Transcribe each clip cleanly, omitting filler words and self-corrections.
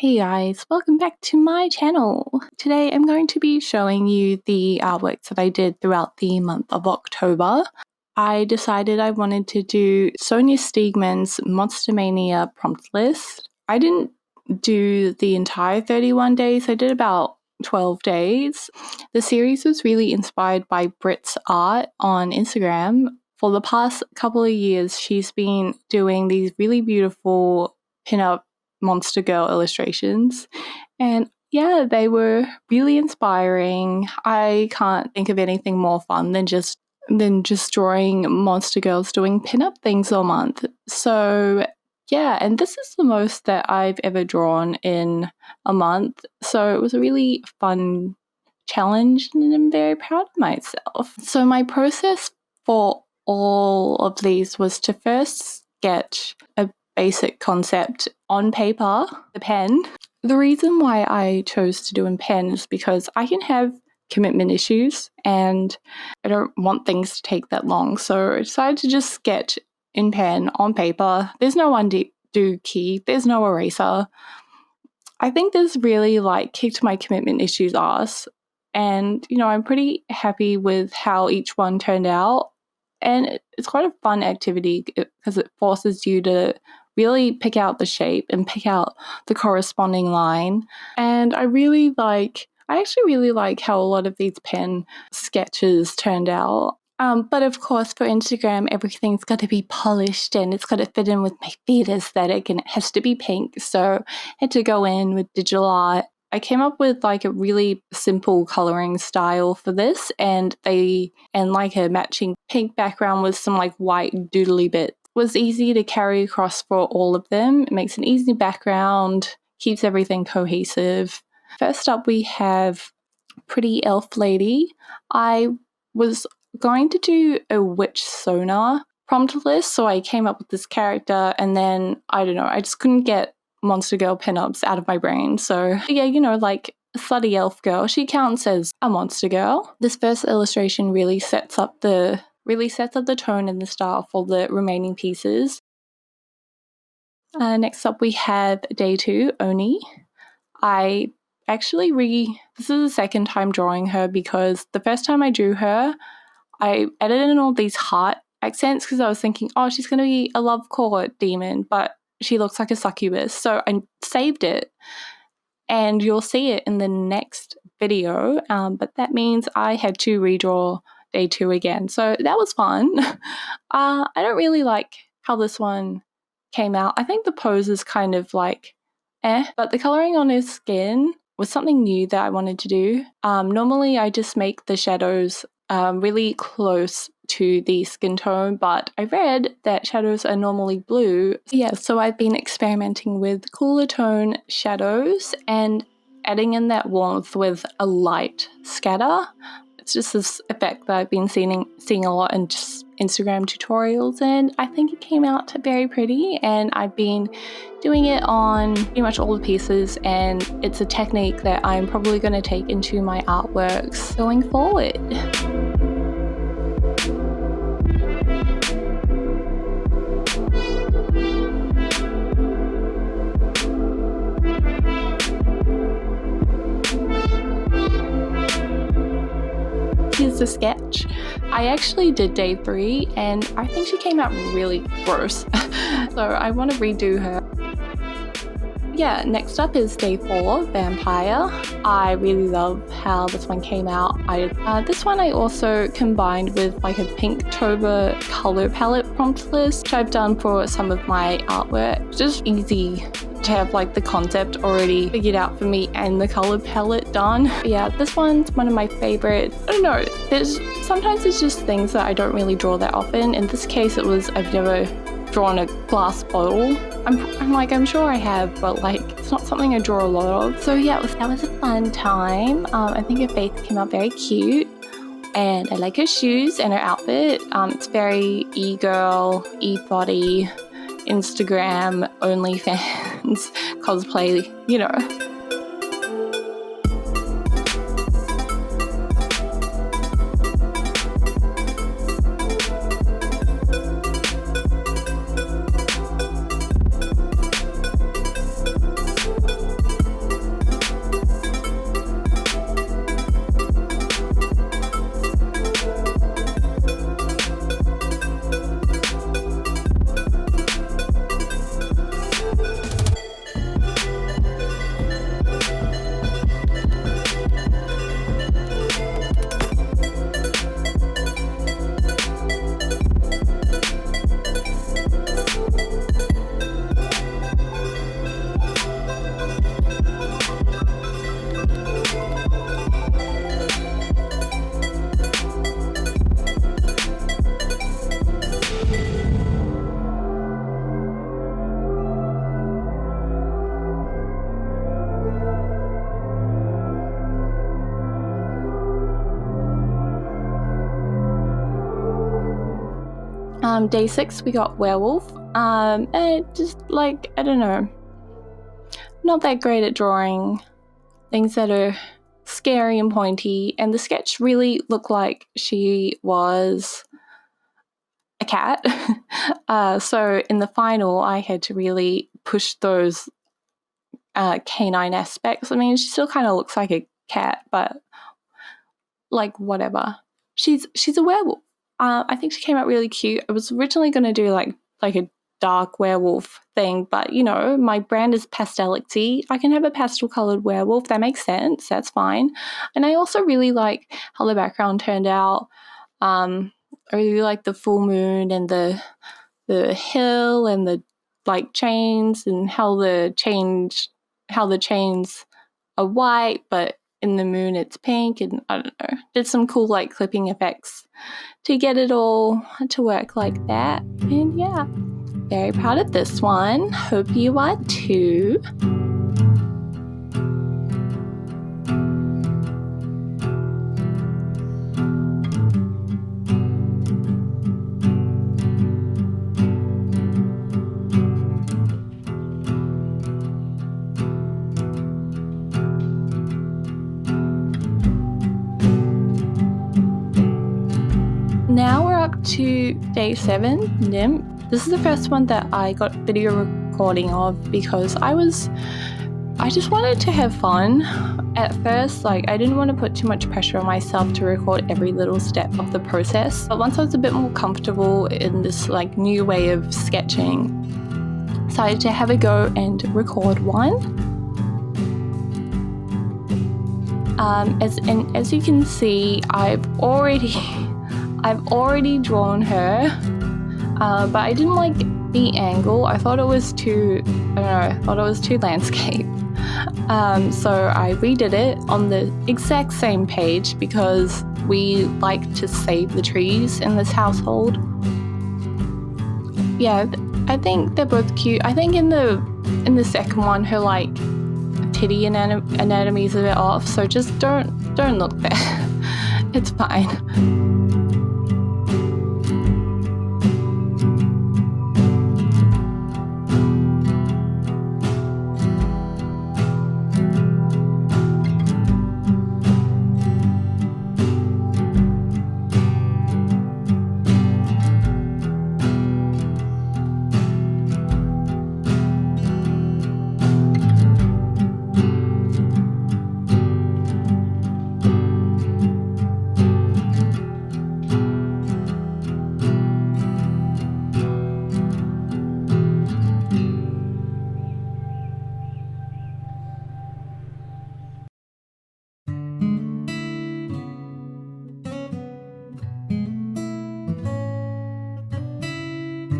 Hey guys, welcome back to my channel. Today I'm going to be showing you the artworks that I did throughout the month of October. I decided I wanted to do Sonia Steegman's Monster Mania prompt list. I didn't do the entire 31 days, I did about 12 days. The series was really inspired by Brit's art on Instagram. For the past couple of years, she's been doing these really beautiful pin-up monster girl illustrations, and yeah, they were really inspiring. I can't think of anything more fun than just drawing monster girls doing pin-up things all month. So yeah, and this is the most that I've ever drawn in a month, so it was a really fun challenge and I'm very proud of myself. So my process for all of these was to first sketch a basic concept on paper, the pen. The reason why I chose to do in pen is because I can have commitment issues and I don't want things to take that long, so I decided to just sketch in pen on paper. There's no undo key, there's no eraser. I think this really kicked my commitment issues ass, and I'm pretty happy with how each one turned out. And it's quite a fun activity because it forces you to really pick out the shape and pick out the corresponding line. And I actually really like how a lot of these pen sketches turned out. But of course, for Instagram, everything's got to be polished and it's got to fit in with my feed aesthetic and it has to be pink. So I had to go in with digital art. I came up with a really simple coloring style for this, and a matching pink background with some white doodly bits. It was easy to carry across for all of them. It makes an easy background, keeps everything cohesive. First up, we have Pretty Elf Lady. I was going to do a witch Sona prompt list, so I came up with this character, and then I just couldn't get monster girl pinups out of my brain. So yeah, a slutty elf girl, she counts as a monster girl. This first illustration really sets up the tone and the style for the remaining pieces. Next up we have Day 2, Oni. I actually this is the second time drawing her because the first time I drew her, I edited in all these heart accents because I was thinking, oh, she's going to be a love core demon, but she looks like a succubus. So I saved it, and you'll see it in the next video, but that means I had to redraw Day 2 again. So that was fun. I don't really like how this one came out. I think the pose is kind of but the coloring on his skin was something new that I wanted to do. Normally I just make the shadows really close to the skin tone, but I read that shadows are normally blue. Yeah, so I've been experimenting with cooler tone shadows and adding in that warmth with a light scatter. It's just this effect that I've been seeing a lot in just Instagram tutorials, and I think it came out very pretty, and I've been doing it on pretty much all the pieces, and it's a technique that I'm probably going to take into my artworks going forward. Here's the sketch. I actually did Day 3 and I think she came out really gross. So I want to redo her. Yeah, next up is Day 4, Vampire. I really love how this one came out. This one I also combined with a INKTOBER color palette prompt list, which I've done for some of my artwork. Just easy to have the concept already figured out for me and the color palette done. But yeah, this one's one of my favorites. I don't know, sometimes it's just things that I don't really draw that often. In this case, I've never drawn a glass bottle. I'm sure I have, but it's not something I draw a lot of. So yeah, that was a fun time. I think her face came out very cute, and I like her shoes and her outfit. It's very e-girl, e-body, Instagram, OnlyFans, cosplay, Day 6 we got werewolf. And just like, I don't know, not that great at drawing things that are scary and pointy, and the sketch really looked like she was a cat. So in the final I had to really push those canine aspects. I mean, she still kind of looks like a cat, but like whatever. She's a werewolf. I think she came out really cute. I was originally going to do like a dark werewolf thing, but you know, my brand is Pastelixy. I can have a pastel colored werewolf. That makes sense. That's fine. And I also really like how the background turned out. I really like the full moon and the hill and the like chains, and how the chains are white, but in the moon it's pink, and I don't know, did some cool like clipping effects to get it all to work like that. And yeah, very proud of this one. Hope you are too. Now we're up to day 7, Nymph. This is the first one that I got video recording of because I just wanted to have fun. At first, like, I didn't want to put too much pressure on myself to record every little step of the process. But once I was a bit more comfortable in this like new way of sketching, decided to have a go and record one. As you can see, I've already drawn her, but I didn't like the angle. I thought it was too, landscape. So I redid it on the exact same page because we like to save the trees in this household. Yeah, I think they're both cute. I think in the second one, her like titty anatomy is a bit off, so just don't look there. It's fine.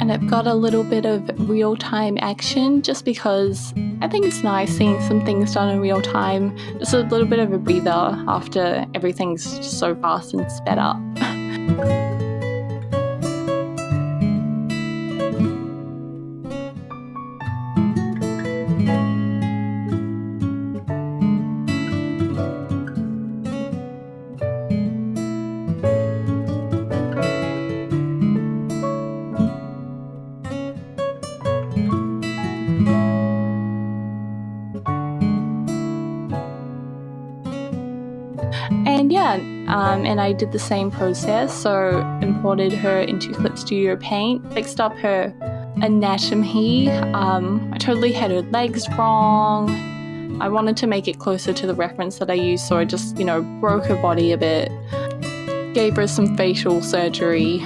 And I've got a little bit of real-time action just because I think it's nice seeing some things done in real time. Just a little bit of a breather after everything's just so fast and sped up. And yeah, and I did the same process, so imported her into Clip Studio Paint, fixed up her anatomy. I totally had her legs wrong. I wanted to make it closer to the reference that I used, so I just, broke her body a bit, gave her some facial surgery.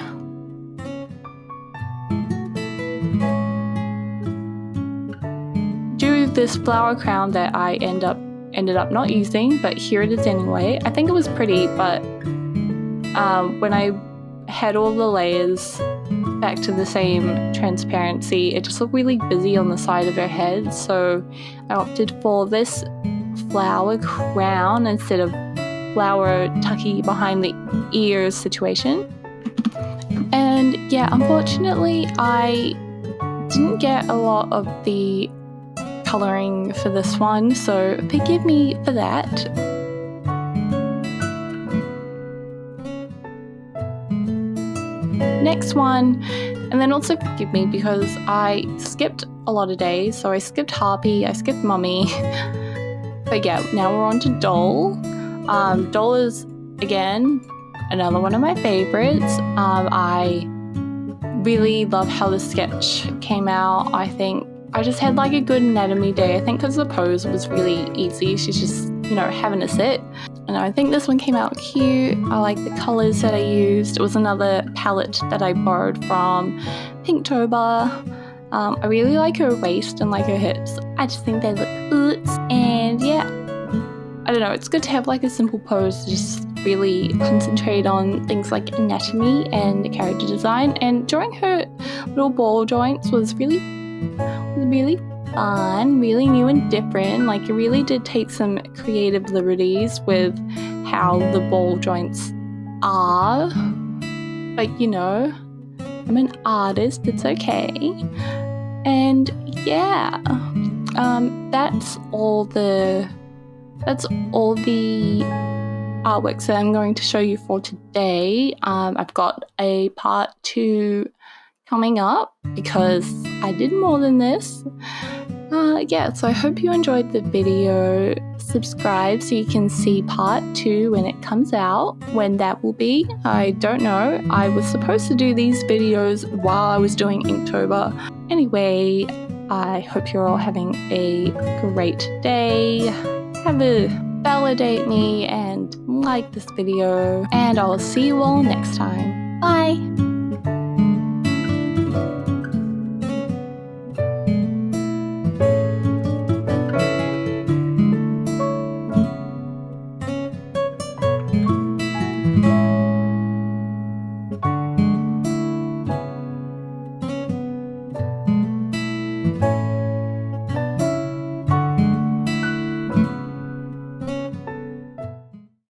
Do this flower crown that I ended up not using, but here it is anyway. I think it was pretty, but when I had all the layers back to the same transparency, it just looked really busy on the side of her head, so I opted for this flower crown instead of flower tucky behind the ears situation. And yeah, unfortunately I didn't get a lot of the colouring for this one, so forgive me for that. Next one, And then also forgive me because I skipped a lot of days. So I skipped Harpy, I skipped Mummy. But yeah, now we're on to Doll. Doll is, again, another one of my favorites. I really love how the sketch came out. I think I just had like a good anatomy day. I think because the pose was really easy. She's just, you know, having a sit. And I think this one came out cute. I like the colours that I used. It was another palette that I borrowed from INKTOBER. I really like her waist and like her hips. I just think they look good. And yeah, I don't know, it's good to have like a simple pose to just really concentrate on things like anatomy and character design. And drawing her little ball joints was really fun, really new and different. Like, it really did take some creative liberties with how the ball joints are. But you know, I'm an artist, it's okay. And yeah, that's all the artworks that I'm going to show you for today. I've got a part 2 coming up because I did more than this. Yeah, so I hope you enjoyed the video. Subscribe so you can see part 2 when it comes out. When that will be, I don't know. I was supposed to do these videos while I was doing Inktober. Anyway, I hope you're all having a great day. Validate me and like this video, and I'll see you all next time. Bye!